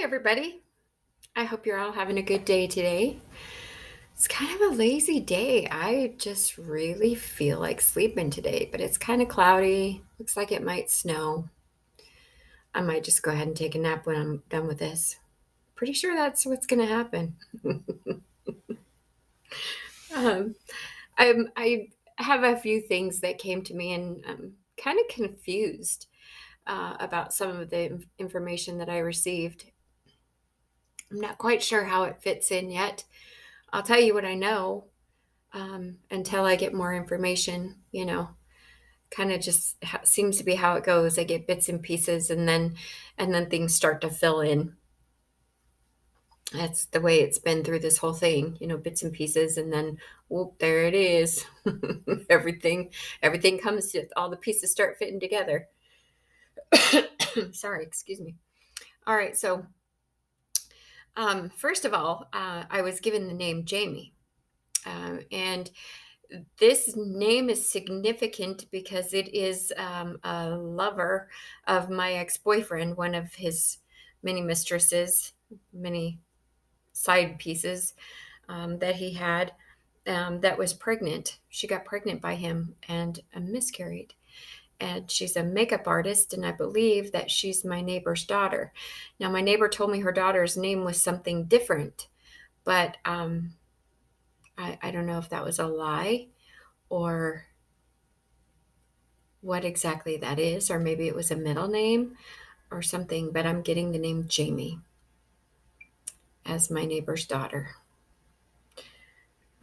Hi, everybody. I hope you're all having a good day today. It's kind of a lazy day. I just really feel like sleeping today, but it's kind of cloudy. Looks like it might snow. I might just go ahead and take a nap when I'm done with this. Pretty sure that's what's going to happen. um, I have a few things that came to me, and I'm kind of confused about some of the information that I received. I'm not quite sure how it fits in yet. I'll tell you what I know until I get more information, kind of just seems to be how it goes. I get bits and pieces and then things start to fill in. That's the way it's been through this whole thing, bits and pieces and then whoop, there it is. everything everything comes to all the pieces start fitting together. Sorry, excuse me. All right, so first of all, I was given the name Jamie. And this name is significant because it is a lover of my ex-boyfriend, one of his many mistresses, many side pieces that he had, that was pregnant. She got pregnant by him and miscarried. And she's a makeup artist, and I believe that she's my neighbor's daughter. Now, my neighbor told me her daughter's name was something different, but I don't know if that was a lie or what exactly that is, or maybe it was a middle name or something, but I'm getting the name Jamie as my neighbor's daughter.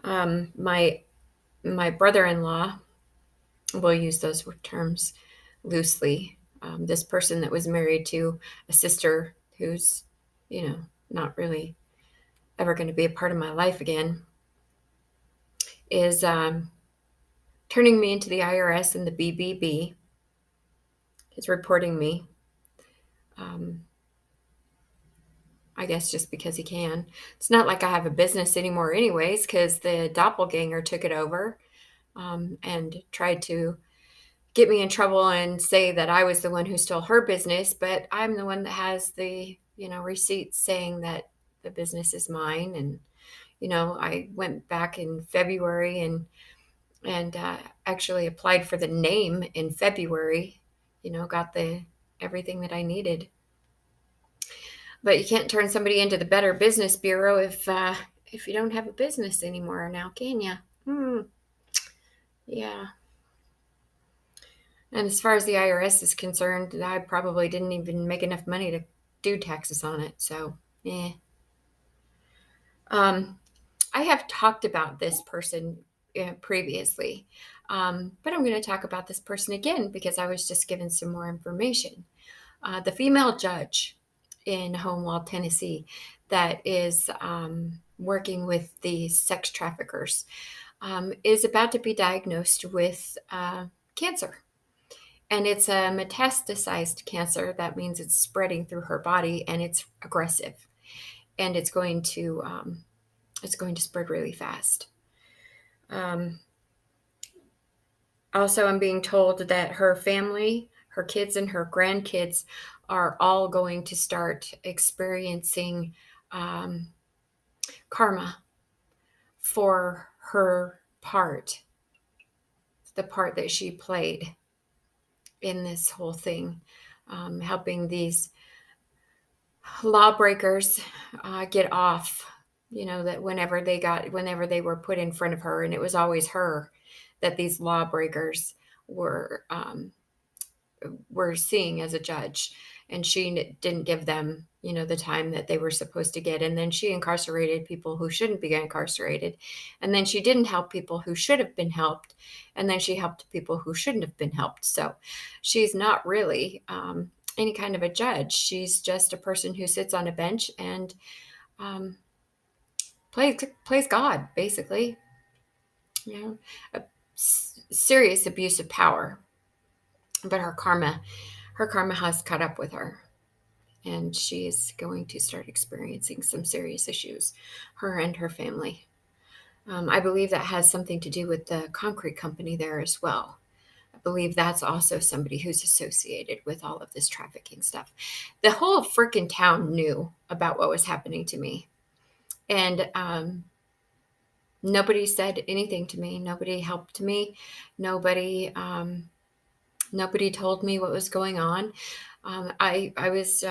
My brother-in-law, will use those terms loosely. This person that was married to a sister who's, not really ever going to be a part of my life again, is turning me into the IRS and the BBB. Is reporting me. Um, I guess just because he can. It's not like I have a business anymore, anyways, because the doppelganger took it over and tried to get me in trouble and say that I was the one who stole her business. But I'm the one that has the, receipts saying that the business is mine. And, I went back in February and actually applied for the name in February, got the everything that I needed. But you can't turn somebody into the Better Business Bureau if you don't have a business anymore now, can you? Yeah. And as far as the IRS is concerned, I probably didn't even make enough money to do taxes on it. So, yeah. Um, I have talked about this person previously, but I'm going to talk about this person again because I was just given some more information. The female judge in Homewell, Tennessee, that is working with the sex traffickers is about to be diagnosed with cancer. And it's a metastasized cancer. That means it's spreading through her body and it's aggressive, and it's going to spread really fast. Um, Also, I'm being told that her family, her kids, and her grandkids are all going to start experiencing um, karma for her part, the part that she played in this whole thing, helping these lawbreakers get off. That whenever they were put in front of her, and it was always her that these lawbreakers were seeing as a judge, and she didn't give them the time that they were supposed to get, and then she incarcerated people who shouldn't be incarcerated, and then she didn't help people who should have been helped, and then she helped people who shouldn't have been helped. So she's not really any kind of a judge. She's just a person who sits on a bench and um, plays God, basically. A serious abuse of power. But her karma has caught up with her, and she is going to start experiencing some serious issues, her and her family. I believe that has something to do with the concrete company there as well. I believe that's also somebody who's associated with all of this trafficking stuff. The whole freaking town knew about what was happening to me. And nobody said anything to me. Nobody helped me. Nobody, nobody told me what was going on. I was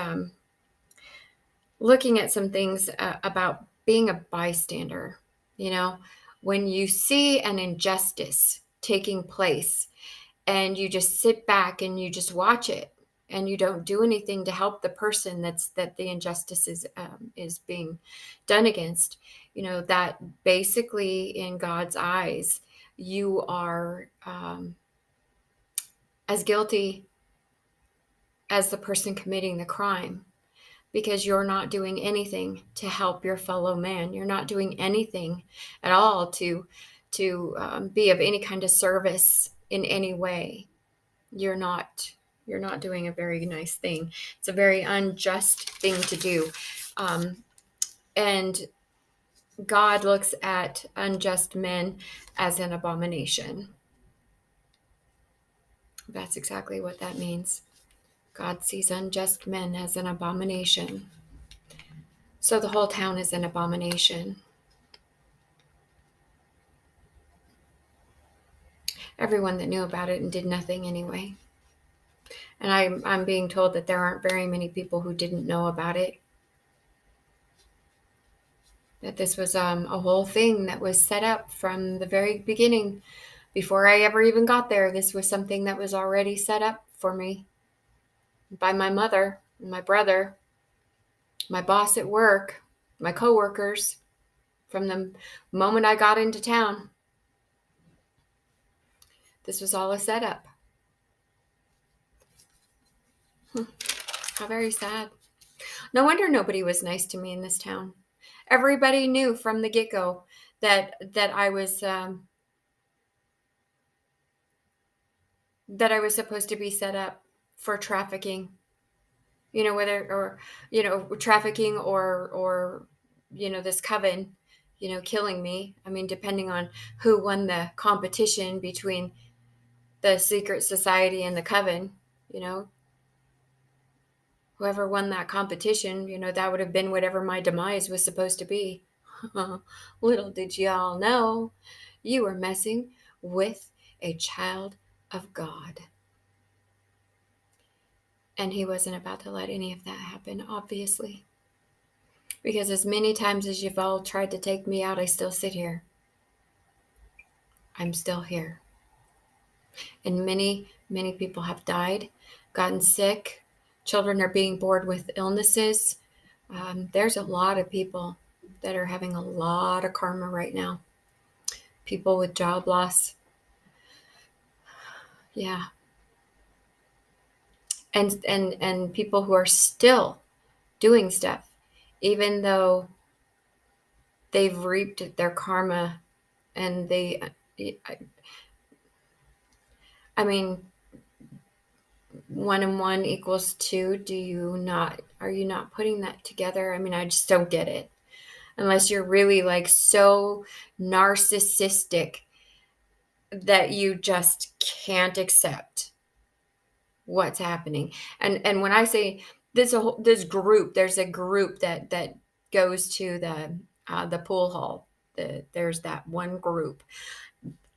looking at some things about being a bystander. You know, when you see an injustice taking place and you just sit back and you just watch it and you don't do anything to help the person that the injustice is being done against, that basically in God's eyes you are as guilty as the person committing the crime, because you're not doing anything to help your fellow man. You're not doing anything at all to be of any kind of service in any way. You're not doing a very nice thing. It's a very unjust thing to do. And God looks at unjust men as an abomination. That's exactly what that means. God sees unjust men as an abomination. So the whole town is an abomination. Everyone that knew about it and did nothing anyway. And I'm being told that there aren't very many people who didn't know about it. That this was a whole thing that was set up from the very beginning. Before I ever even got there, this was something that was already set up for me by my mother, my brother, my boss at work, my coworkers, from the moment I got into town. This was all a setup. How very sad. No wonder nobody was nice to me in this town. Everybody knew from the get-go that I was supposed to be set up for trafficking. Whether or trafficking or this coven, killing me. I mean, depending on who won the competition between the secret society and the coven, whoever won that competition, that would have been whatever my demise was supposed to be. Little did y'all know, you were messing with a child of God. And he wasn't about to let any of that happen, obviously. Because as many times as you've all tried to take me out, I still sit here. I'm still here. And many, many people have died, gotten sick. Children are being born with illnesses. There's a lot of people that are having a lot of karma right now. People with job loss. Yeah. And people who are still doing stuff, even though they've reaped their karma, and I mean, 1 and 1 equals 2. Are you not putting that together? I mean, I just don't get it. Unless you're really like so narcissistic that you just can't accept what's happening. And when I say this group, there's a group that goes to the pool hall. There's that one group.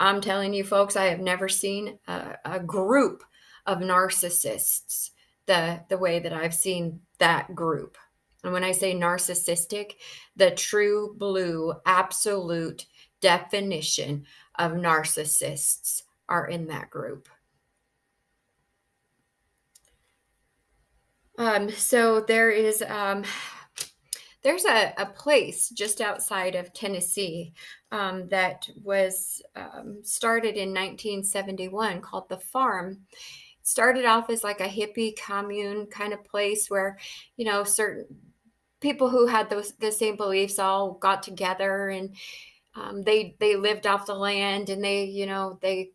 I'm telling you, folks, I have never seen a group of narcissists the way that I've seen that group. And when I say narcissistic, the true blue, absolute definition of narcissists are in that group. So there's a place just outside of Tennessee that was started in 1971 called The Farm. It started off as like a hippie commune kind of place where, certain people who had the same beliefs all got together, and they lived off the land, and they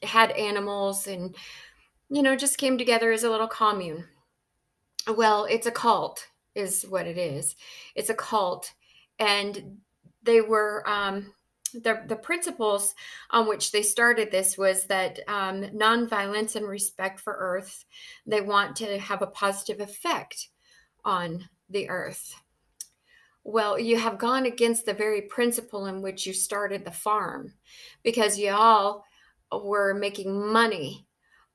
had animals, and, just came together as a little commune. Well, it's a cult is what it is. It's a cult. And they were The principles on which they started this was that nonviolence and respect for Earth. They want to have a positive effect on the Earth. Well, you have gone against the very principle in which you started the farm, because y'all were making money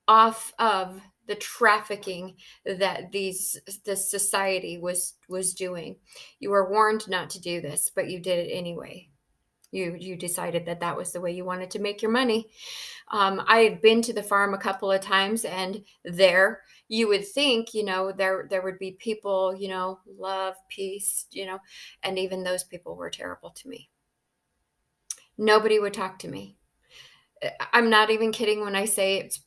off of the trafficking that this society was doing. You were warned not to do this, but you did it anyway. You decided that that was the way you wanted to make your money. I had been to the farm a couple of times, and there you would think, there would be people, love, peace, and even those people were terrible to me. Nobody would talk to me. I'm not even kidding when I say it's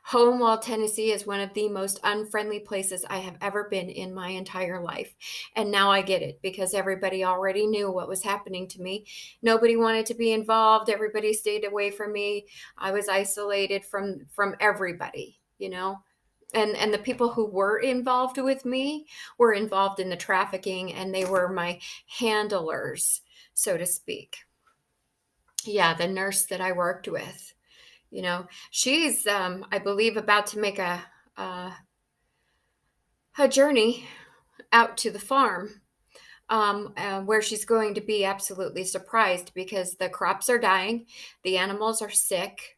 Homewell, Tennessee is one of the most unfriendly places I have ever been in my entire life. And now I get it, because everybody already knew what was happening to me. Nobody wanted to be involved. Everybody stayed away from me. I was isolated from everybody, And the people who were involved with me were involved in the trafficking, and they were my handlers, so to speak. Yeah, the nurse that I worked with. She's, I believe, about to make a, a journey out to the farm, where she's going to be absolutely surprised, because the crops are dying, the animals are sick,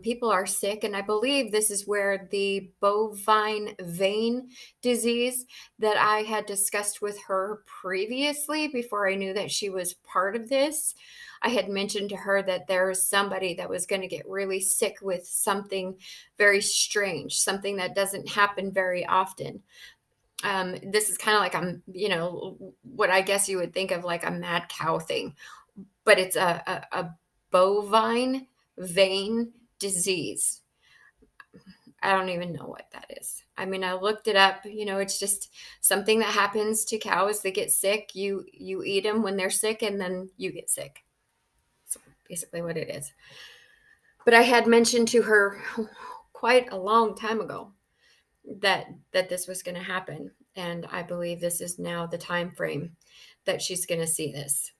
people are sick, and I believe this is where the bovine vein disease that I had discussed with her previously, before I knew that she was part of this. I had mentioned to her that there was somebody that was going to get really sick with something very strange, something that doesn't happen very often. This is kind of like, what I guess you would think of like a mad cow thing, but it's a bovine vein disease. I don't even know what that is. I mean, I looked it up. It's just something that happens to cows. They get sick. You eat them when they're sick, and then you get sick. That's basically what it is. But I had mentioned to her quite a long time ago that this was going to happen, and I believe this is now the time frame that she's going to see this.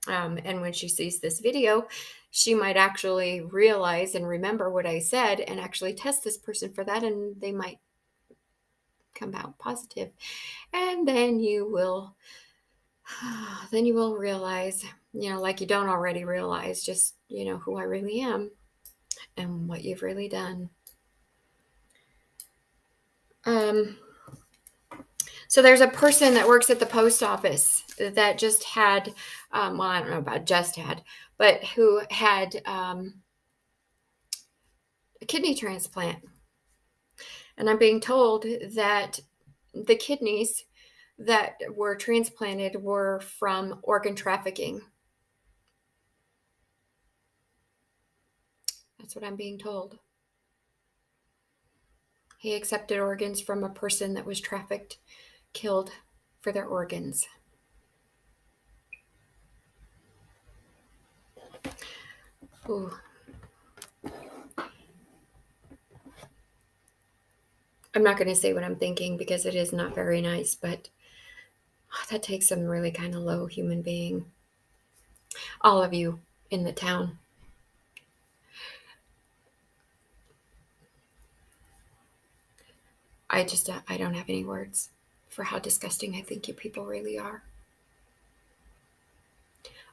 And when she sees this video, she might actually realize and remember what I said, and actually test this person for that, and they might come out positive. And then you will realize, like you don't already realize, just who I really am and what you've really done. So there's a person that works at the post office that just had, well, I don't know about just had, but who had a kidney transplant. And I'm being told that the kidneys that were transplanted were from organ trafficking. That's what I'm being told. He accepted organs from a person that was trafficked, killed for their organs. Ooh. I'm not going to say what I'm thinking, because it is not very nice, but that takes some really kind of low human being. All of you in the town. I don't have any words for how disgusting I think you people really are.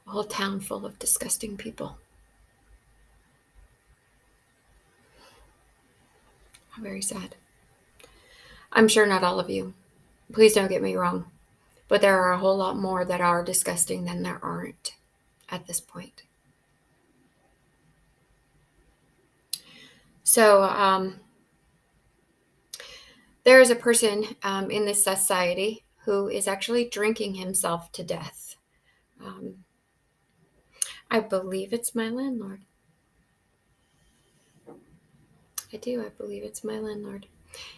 A whole town full of disgusting people. How very sad. I'm sure not all of you. Please don't get me wrong. But there are a whole lot more that are disgusting than there aren't at this point. So there is a person in this society who is actually drinking himself to death. I believe it's my landlord. I do. I believe it's my landlord.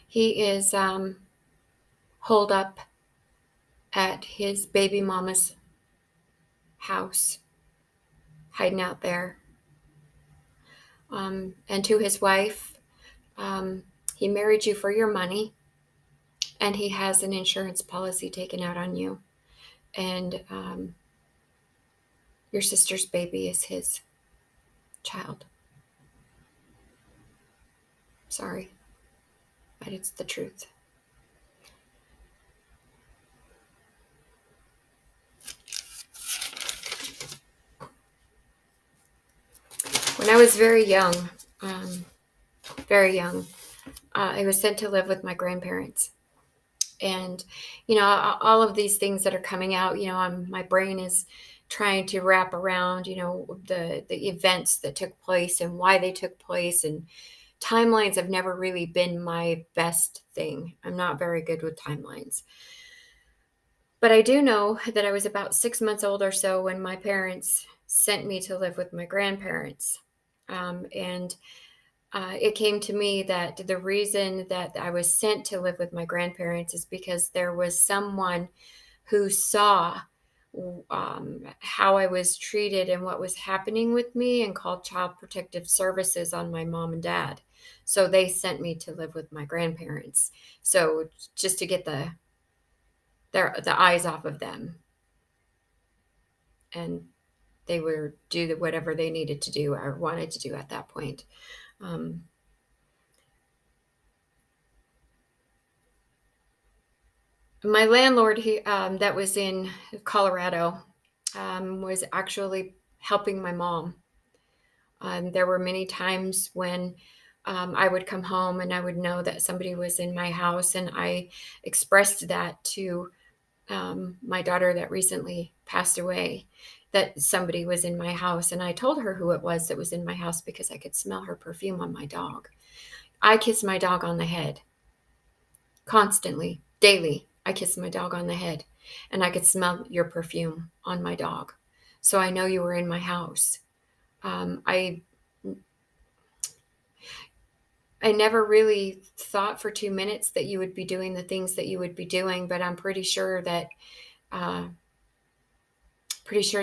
He is holed up at his baby mama's house, hiding out there. And to his wife, he married you for your money, and he has an insurance policy taken out on you. And Your sister's baby is his child. Sorry, but it's the truth. When I was very young, I was sent to live with my grandparents. And, all of these things that are coming out, my brain is trying to wrap around, the events that took place and why they took place. And timelines have never really been my best thing. I'm not very good with timelines. But I do know that I was about 6 months old or so when my parents sent me to live with my grandparents. And it came to me that the reason that I was sent to live with my grandparents is because there was someone who saw how I was treated and what was happening with me and called Child Protective Services on my mom and dad. So they sent me to live with my grandparents. So just to get the eyes off of them, and they would do whatever they needed to do or wanted to do at that point. Um, my landlord, that was in Colorado, was actually helping my mom. There were many times when I would come home and I would know that somebody was in my house, and I expressed that to my daughter that recently passed away, that somebody was in my house, and I told her who it was that was in my house because I could smell her perfume on my dog. I kiss my dog on the head constantly, daily. I kiss my dog on the head, and I could smell your perfume on my dog. So I know you were in my house. I never really thought for 2 minutes that you would be doing the things that you would be doing, but I'm uh, pretty sure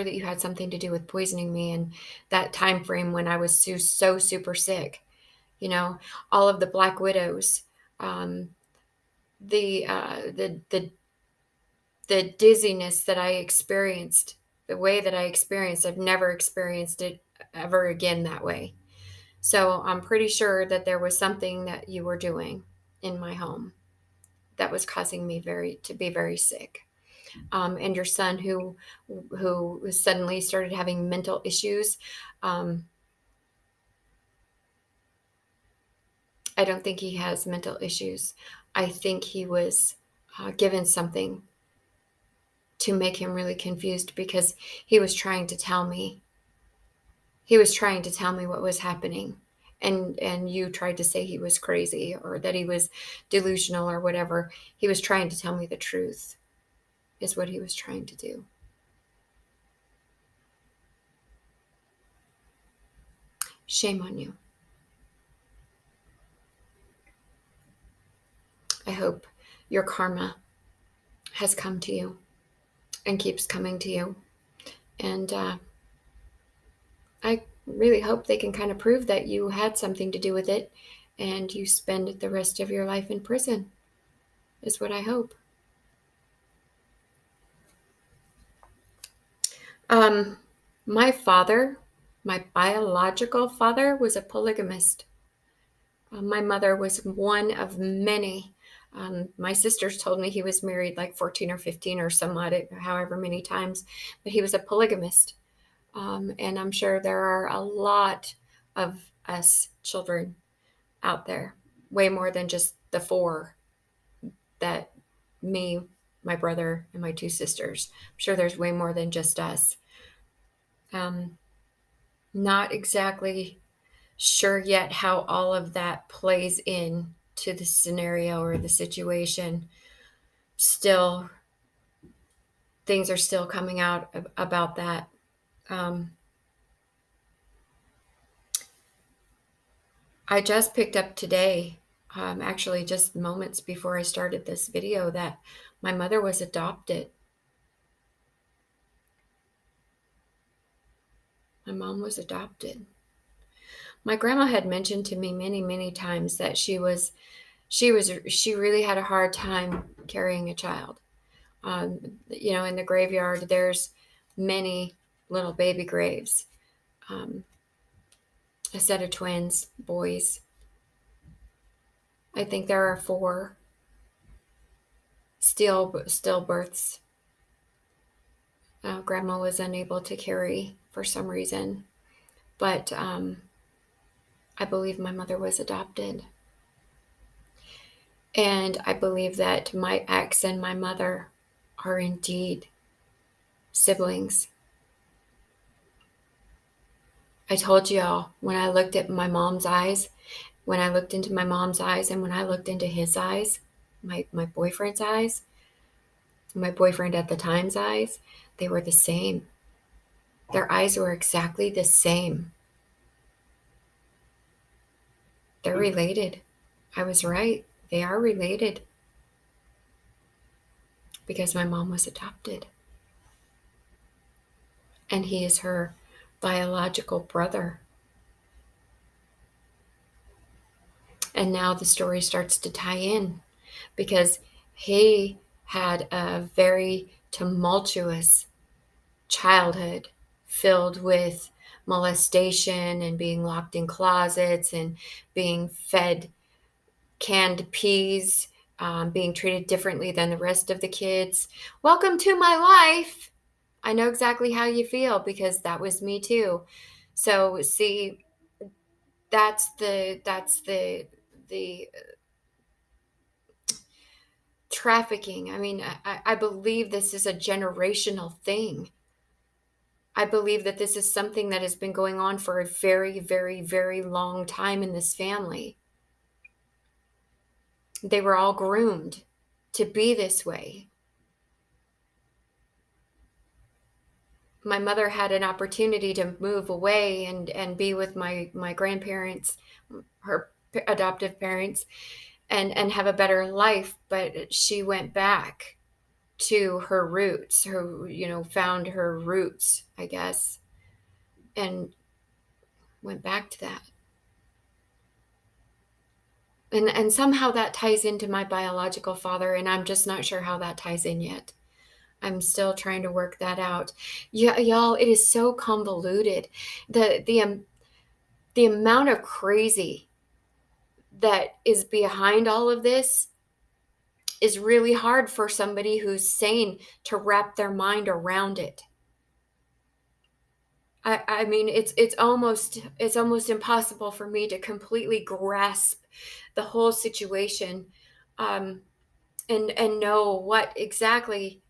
that you had something to do with poisoning me in that time frame when I was so super sick. You know, all of the black widows, um, the dizziness that I experienced, the way that I experienced, I've never experienced it ever again that way. So I'm pretty sure that there was something that you were doing in my home that was causing me to be very sick. And your son who suddenly started having mental issues. Um, I don't think he has mental issues. I think he was given something to make him really confused because he was trying to tell me. He was trying to tell me what was happening. And you tried to say he was crazy or that he was delusional or whatever. He was trying to tell me the truth, is what he was trying to do. Shame on you. I hope your karma has come to you and keeps coming to you. And I really hope they can kind of prove that you had something to do with it and you spend the rest of your life in prison, is what I hope. Um, my father, my biological father, was a polygamist. My mother was one of many. My sisters told me he was married like 14 or 15 or some odd, however many times, but he was a polygamist. And I'm sure there are a lot of us children out there, way more than just the four that me, my brother, and my two sisters. I'm sure there's way more than just us. Um, Not exactly sure yet how all of that plays in to the scenario or the situation. Still, things are still coming out about that. Um, I just picked up today, actually just moments before I started this video, that my mother was adopted. My mom was adopted. My grandma had mentioned to me many, many times that she really had a hard time carrying a child. In the graveyard, there's many. little baby graves, um, a set of twins, boys. I think there are 4 stillbirths. Grandma was unable to carry for some reason, but I believe my mother was adopted. And I believe that my ex and my mother are indeed siblings. I told y'all, when I looked at my mom's eyes, when I looked into my mom's eyes, and when I looked into his eyes, my boyfriend's eyes, my boyfriend at the time's eyes, they were the same. Their eyes were exactly the same. They're related. I was right. They are related because my mom was adopted. And he is her biological brother. And now the story starts to tie in because he had a very tumultuous childhood filled with molestation and being locked in closets and being fed canned peas, being treated differently than the rest of the kids. Welcome to my life. I know exactly how you feel because that was me too. So see, that's the trafficking. I mean, I believe this is a generational thing. I believe that this is something that has been going on for a very, very, very long time in this family. They were all groomed to be this way. My mother had an opportunity to move away and be with my grandparents, her adoptive parents, and have a better life, but she went back to her roots, found her roots, I guess, and went back to that. And somehow that ties into my biological father, and I'm just not sure how that ties in yet. I'm still trying to work that out. Yeah, y'all, it is so convoluted. The amount of crazy that is behind all of this is really hard for somebody who's sane to wrap their mind around it. I mean, it's almost impossible for me to completely grasp the whole situation, um, and know what exactly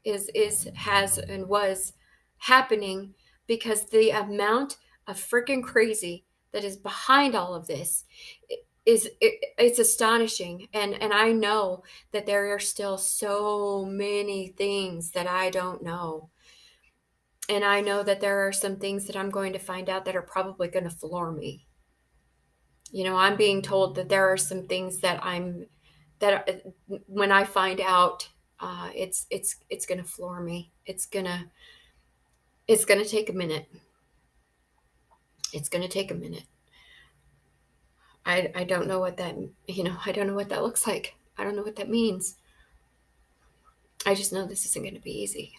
is has and was happening, because the amount of freaking crazy that is behind all of this it's astonishing, and I know that there are still so many things that I don't know. And I know that there are some things that I'm going to find out that are probably going to floor me. I'm being told that there are some things that when I find out, it's going to floor me. It's going to take a minute. It's going to take a minute. I don't know what that, I don't know what that looks like. I don't know what that means. I just know this isn't going to be easy.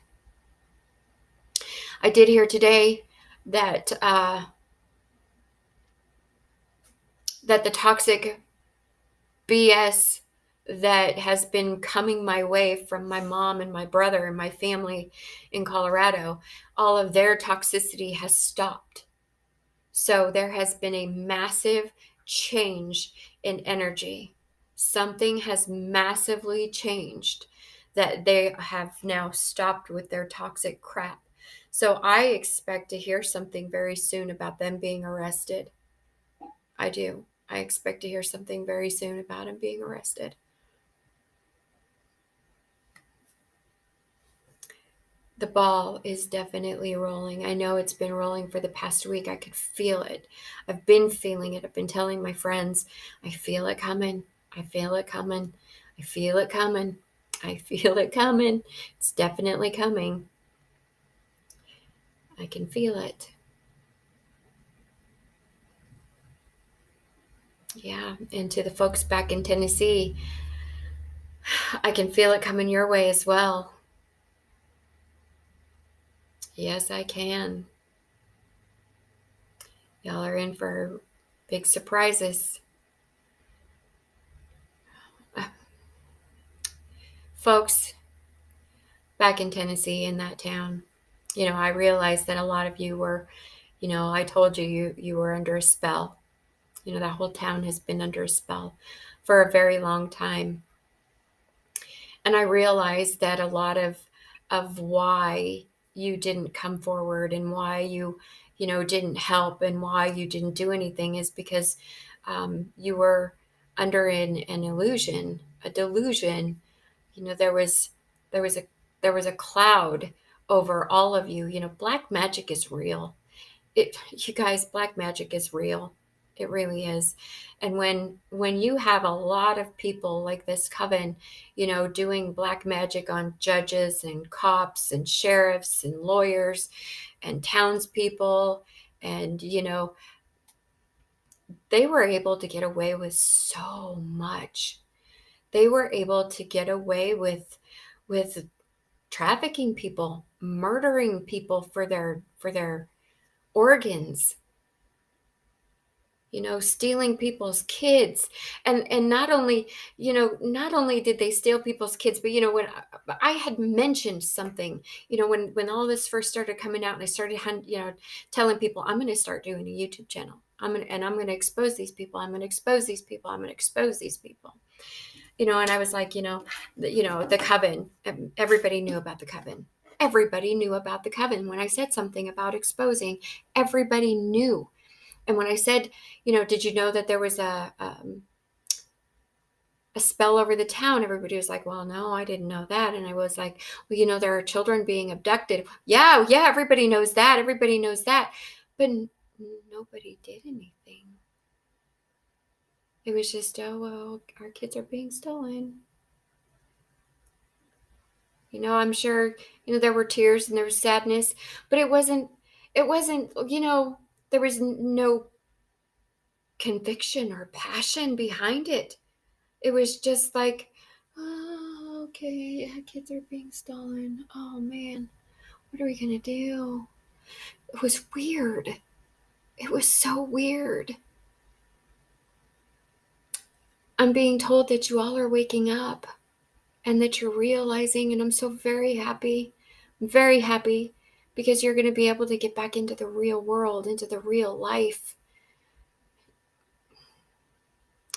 I did hear today that that the toxic BS that has been coming my way from my mom and my brother and my family in Colorado, all of their toxicity has stopped. So there has been a massive change in energy. Something has massively changed, that they have now stopped with their toxic crap. So I expect to hear something very soon about them being arrested. I do. I expect to hear something very soon about him being arrested. The ball is definitely rolling. I know it's been rolling for the past week. I could feel it. I've been feeling it. I've been telling my friends, I feel it coming. I feel it coming. I feel it coming. I feel it coming. It's definitely coming. I can feel it. Yeah. And to the folks back in Tennessee, I can feel it coming your way as well. Yes, I can. Y'all are in for big surprises. Uh, Folks, back in Tennessee, in that town, I realized that a lot of you were, I told you you were under a spell. That whole town has been under a spell for a very long time. And I realized that a lot of why you didn't come forward and why you didn't help and why you didn't do anything is because you were under an illusion, a delusion. There was a there was a there was a cloud over all of you. Black magic is real. You guys, black magic is real. It really is. And when you have a lot of people like this coven, doing black magic on judges and cops and sheriffs and lawyers and townspeople, and they were able to get away with so much. They were able to get away with trafficking people, murdering people for their organs, stealing people's kids. And not only did they steal people's kids, but when I had mentioned something, when all this first started coming out, and I started telling people, I'm going to start doing a YouTube channel. I'm going to expose these people. I'm going to expose these people. I'm going to expose these people. And I was like, the coven. Everybody knew about the coven. Everybody knew about the coven. When I said something about exposing, everybody knew. And when I said, did you know that there was a spell over the town? Everybody was like, well, no, I didn't know that. And I was like, well, there are children being abducted. Yeah, yeah, everybody knows that. Everybody knows that. But nobody did anything. It was just, oh, well, our kids are being stolen. I'm sure, there were tears and there was sadness, but it wasn't, there was no conviction or passion behind it. It was just like, oh, okay, yeah, kids are being stolen. Oh man, what are we gonna do? It was weird. It was so weird. I'm being told that you all are waking up and that you're realizing, and I'm so very happy. I'm very happy because you're going to be able to get back into the real world, into the real life.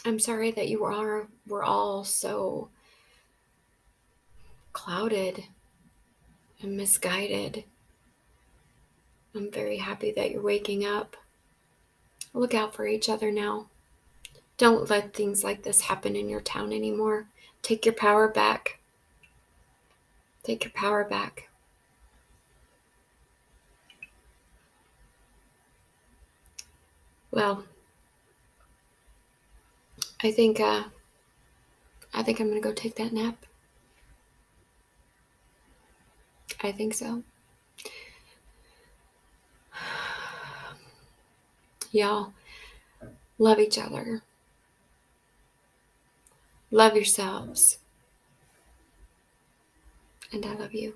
I'm sorry that we're all so clouded and misguided. I'm very happy that you're waking up. Look out for each other now. Don't let things like this happen in your town anymore. Take your power back. Take your power back. Well, I think I'm gonna go take that nap. I think so. Y'all, love each other. Love yourselves. And I love you.